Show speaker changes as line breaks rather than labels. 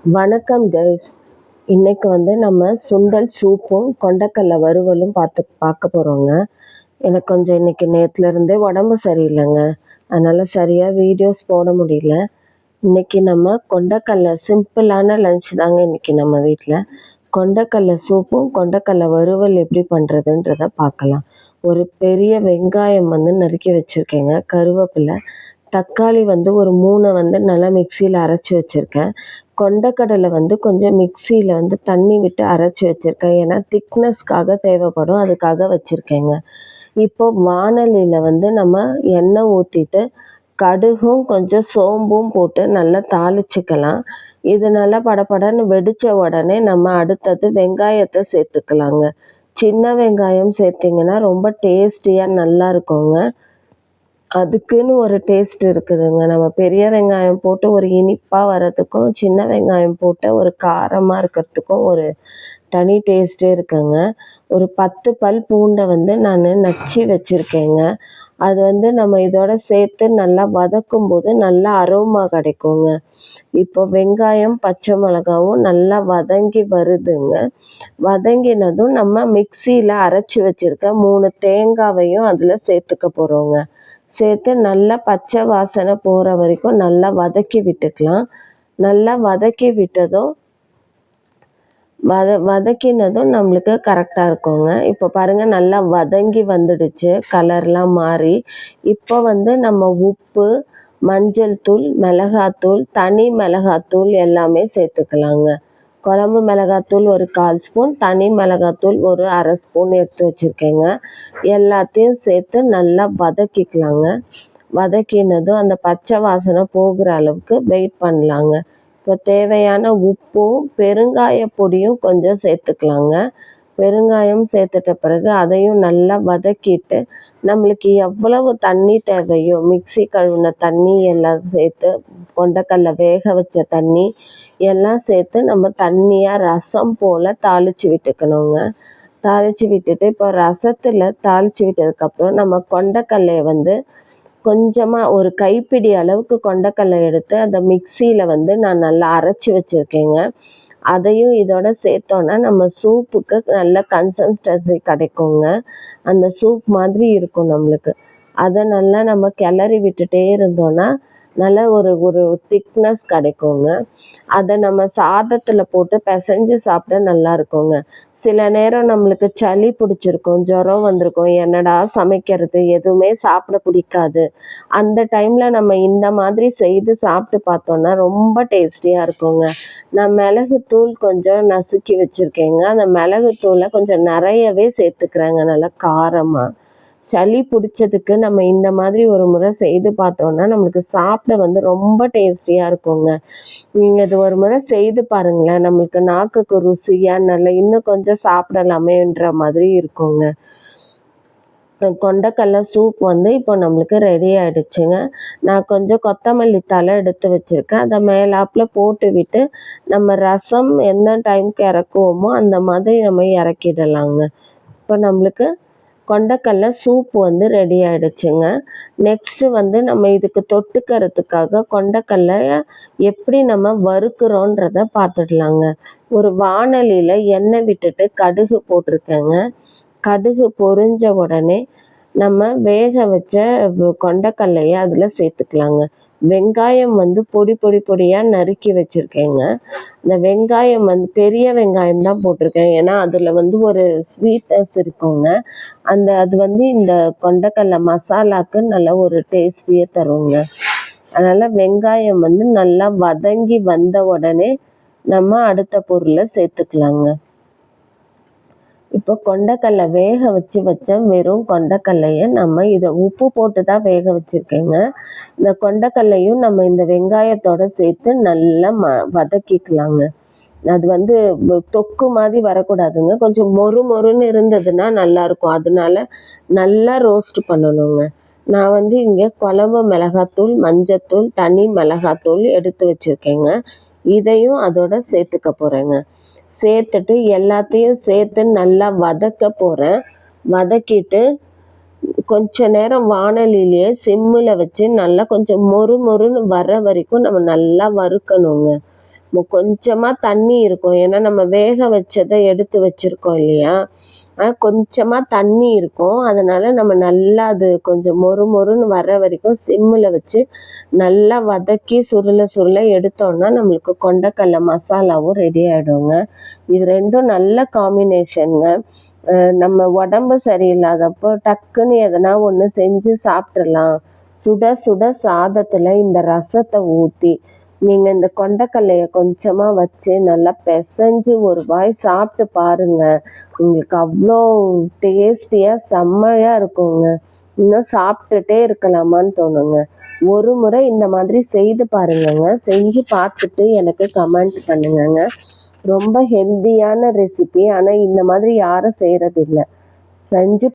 வணக்கம் கைஸ். இன்னைக்கு நம்ம சுண்டல் சூப்பும் கொண்டக்கடலை வறுவலும் பார்க்க போகிறோங்க. எனக்கு கொஞ்சம் இன்னைக்கு நேற்றுலேருந்தே உடம்பு சரியில்லைங்க, அதனால் சரியாக வீடியோஸ் போட முடியல. இன்னைக்கு நம்ம கொண்டக்கடலை சிம்பிளான லஞ்ச் தாங்க. இன்னைக்கு நம்ம வீட்டில் கொண்டக்கடலை சூப்பும் கொண்டக்கடலை வறுவல் எப்படி பண்ணுறதுன்றத பார்க்கலாம். ஒரு பெரிய வெங்காயம் நறுக்கி வச்சுருக்கேங்க, கருவேப்பிலை, தக்காளி ஒரு 3 நல்லா மிக்சியில் அரைச்சி வச்சுருக்கேன். கொண்டக்கடலை கொஞ்சம் மிக்சியில் தண்ணி விட்டு அரைச்சி வச்சுருக்கேன், ஏன்னா திக்னஸ்க்காக தேவைப்படும், அதுக்காக வச்சுருக்கேங்க. இப்போது வாணலியில் நம்ம எண்ணெய் ஊற்றிட்டு கடுகும் கொஞ்சம் சோம்பும் போட்டு நல்லா தாளிச்சிக்கலாம். இது நல்லா படபடன்னு வெடித்த உடனே நம்ம அடுத்தது வெங்காயத்தை சேர்த்துக்கலாங்க. சின்ன வெங்காயம் சேர்த்திங்கன்னா ரொம்ப டேஸ்டியாக நல்லா இருக்குங்க. அதுக்குன்னு ஒரு டேஸ்ட் இருக்குதுங்க. நம்ம பெரிய வெங்காயம் போட்டு ஒரு இனிப்பாக வர்றதுக்கும் சின்ன வெங்காயம் போட்டு ஒரு காரமாக இருக்கிறதுக்கும் ஒரு தனி டேஸ்ட்டே இருக்குங்க. ஒரு 10 பல் பூண்டை நான் நச்சு வச்சுருக்கேங்க. அது நம்ம இதோட சேர்த்து நல்லா வதக்கும் போது நல்லா அரோமா கிடைக்குங்க. இப்போ வெங்காயம் பச்சை மிளகாவும் நல்லா வதங்கி வருதுங்க. வதங்கினதும் நம்ம மிக்சியில் அரைச்சி வச்சுருக்க 3 தேங்காவையும் அதில் சேர்த்துக்க போகிறோங்க. சேர்த்து நல்லா பச்சை வாசனை போகிற வரைக்கும் நல்லா வதக்கி விட்டுக்கலாம். நல்லா வதக்கி விட்டதும் வதக்கினதும் நம்மளுக்கு கரெக்டாக இருக்குங்க. இப்போ பாருங்கள், நல்லா வதங்கி வந்துடுச்சு, கலர்லாம் மாறி. இப்போ நம்ம உப்பு, மஞ்சள் தூள், மிளகாத்தூள், தனி மிளகாத்தூள் எல்லாமே சேர்த்துக்கலாங்க. குழம்பு மிளகாத்தூள் ஒரு 1/4 ஸ்பூன், தனி மிளகாத்தூள் ஒரு 1/2 ஸ்பூன் எடுத்து வச்சுருக்கேங்க. எல்லாத்தையும் சேர்த்து நல்லா வதக்கிக்கலாங்க. வதக்கினதும் அந்த பச்சை வாசனை போகிற அளவுக்கு வெயிட் பண்ணலாங்க. இப்போ தேவையான உப்பும் பெருங்காய பொடியும் கொஞ்சம் சேர்த்துக்கலாங்க. பெருங்காயம் சேர்த்துட்ட பிறகு அதையும் நல்லா வதக்கிட்டு நம்மளுக்கு எவ்வளவு தண்ணி தேவையோ, மிக்சி கழுவின தண்ணி எல்லாம் சேர்த்து, கொண்டக்கடலை வேக வச்ச தண்ணி எல்லாம் சேர்த்து நம்ம தண்ணியாக ரசம் போல் தாளித்து விட்டுக்கணுங்க. தாளித்து விட்டுட்டு இப்போ ரசத்தில் தாளித்து விட்டதுக்கப்புறம் நம்ம கொண்டக்கடலையை கொஞ்சமாக ஒரு கைப்பிடி அளவுக்கு கொண்டக்கடலை எடுத்து அந்த மிக்சியில் நான் நல்லா அரைச்சி வச்சுருக்கேங்க. அதையும் இதோட சேர்த்தோன்னா நம்ம சூப்புக்கு நல்ல கன்சிஸ்டன்சி கிடைக்குங்க. அந்த சூப் மாதிரி இருக்கும் நம்மளுக்கு. அதை நல்லா நம்ம கிளறி விட்டுட்டே இருந்தோன்னா நல்ல ஒரு ஒரு திக்னஸ் கிடைக்குங்க. அதை நம்ம சாதத்தில் போட்டு பிசைஞ்சு சாப்பிட நல்லா இருக்குங்க. சில நேரம் நம்மளுக்கு சளி பிடிச்சிருக்கும், ஜுரம் வந்திருக்கும், என்னடா சமைக்கிறது, எதுவுமே சாப்பிட பிடிக்காது. அந்த டைமில் நம்ம இந்த மாதிரி செய்து சாப்பிட்டு பார்த்தோன்னா ரொம்ப டேஸ்டியாக இருக்குங்க. நான் மிளகுத்தூள் கொஞ்சம் நசுக்கி வச்சுருக்கேங்க. அந்த மிளகுத்தூளை கொஞ்சம் நிறையவே சேர்த்துக்கிறேங்க, நல்லா காரமாக. சளி பிடிச்சதுக்கு நம்ம இந்த மாதிரி ஒரு முறை செய்து பார்த்தோன்னா நம்மளுக்கு சாப்பிட ரொம்ப டேஸ்டியாக இருக்குங்க. நீங்கள் இது ஒரு முறை செய்து பாருங்களேன், நம்மளுக்கு நாக்குக்கு ருசியாக நல்லா இன்னும் கொஞ்சம் சாப்பிடலாமேன்ற மாதிரி இருக்குங்க. கொண்டக்கடலை சூப் இப்போ நம்மளுக்கு ரெடி ஆகிடுச்சுங்க. நான் கொஞ்சம் கொத்தமல்லி தழை எடுத்து வச்சுருக்கேன், அதை மேலாப்பில் போட்டு விட்டு நம்ம ரசம் எந்த டைமுக்கு இறக்குவோமோ அந்த மாதிரி நம்ம இறக்கிடலாங்க. இப்போ நம்மளுக்கு கொண்டக்கடலை சூப் ரெடி ஆகிடுச்சுங்க. நெக்ஸ்ட்டு நம்ம இதுக்கு தொட்டுக்கிறதுக்காக கொண்டக்கடலையை எப்படி நம்ம வறுக்கிறோன்றதை பார்த்துடலாங்க. ஒரு வாணலியில் எண்ணெய் விட்டுட்டு கடுகு போட்டிருக்கேங்க. கடுகு பொரிஞ்ச உடனே நம்ம வேக வச்ச கொண்டக்கடலையை அதில் சேர்த்துக்கலாங்க. வெங்காயம் பொடி பொடி பொடியாக நறுக்கி வச்சுருக்கேங்க. இந்த வெங்காயம் பெரிய வெங்காயம் தான் போட்டிருக்கேன், ஏன்னா அதில் ஒரு ஸ்வீட்னஸ் இருக்குங்க. அது இந்த கொண்டக்கடலை மசாலாவுக்கு நல்ல ஒரு டேஸ்டியே தருங்க. அதனால் வெங்காயம் நல்லா வதங்கி வந்த உடனே நம்ம அடுத்த பொருளை சேர்த்துக்கலாங்க. இப்போ கொண்டக்கடலை வேக வச்ச வெறும் கொண்டக்கடலையை நம்ம இதை உப்பு போட்டு தான் வேக வச்சுருக்கேங்க. இந்த கொண்டக்கடலையும் நம்ம இந்த வெங்காயத்தோடு சேர்த்து நல்லா வதக்கிக்கலாங்க. அது தொக்கு மாதிரி வரக்கூடாதுங்க, கொஞ்சம் மொறுன்னு இருந்ததுன்னா நல்லாயிருக்கும். அதனால நல்லா ரோஸ்ட் பண்ணணுங்க. நான் இங்கே குழம்பு மிளகாத்தூள், மஞ்சத்தூள், தனி மிளகாத்தூள் எடுத்து வச்சுருக்கேங்க. இதையும் அதோட சேர்த்துக்க போகிறேங்க. சேர்த்துட்டு எல்லாத்தையும் சேர்த்து நல்லா வதக்க போகிறேன். வதக்கிட்டு கொஞ்ச நேரம் வாணலிலேயே சிம்மில் வச்சு நல்லா கொஞ்சம் மொறுன்னு வர வரைக்கும் நம்ம நல்லா வறுக்கணுங்க. கொஞ்சமாக தண்ணி இருக்கும், ஏன்னா நம்ம வேக வச்சதை எடுத்து வச்சுருக்கோம் இல்லையா, கொஞ்சமாக தண்ணி இருக்கும். அதனால் நம்ம நல்லா அது கொஞ்சம் மொறு மொறுன்னு வர்ற வரைக்கும் சிம்மில் வச்சு நல்லா வதக்கி சுருள சுருள எடுத்தோன்னா நம்மளுக்கு கொண்டக்கடலை மசாலாவும் ரெடி ஆகிடுங்க. இது ரெண்டும் நல்ல காம்பினேஷனுங்க. நம்ம உடம்பு சரியில்லாதப்போ டக்குன்னு எதனா ஒன்று செஞ்சு சாப்பிட்றலாம். சுட சுட சாதத்தில் இந்த ரசத்தை ஊற்றி நீங்கள் இந்த கொண்டக்கடலையை கொஞ்சமாக வச்சு நல்லா பிசைஞ்சு ஒரு வாய் சாப்பிட்டு பாருங்கள். உங்களுக்கு அவ்வளோ டேஸ்டியாக செம்மையாக இருக்குங்க. இன்னும் சாப்பிட்டுட்டே இருக்கலாமான்னு தோணுங்க. ஒரு முறை இந்த மாதிரி செய்து பாருங்கங்க. செஞ்சு பார்த்துட்டு எனக்கு கமெண்ட் பண்ணுங்கங்க. ரொம்ப ஹெல்த்தியான ரெசிபி. ஆனால் இந்த மாதிரி யாரும் செய்கிறதில்ல. செஞ்சு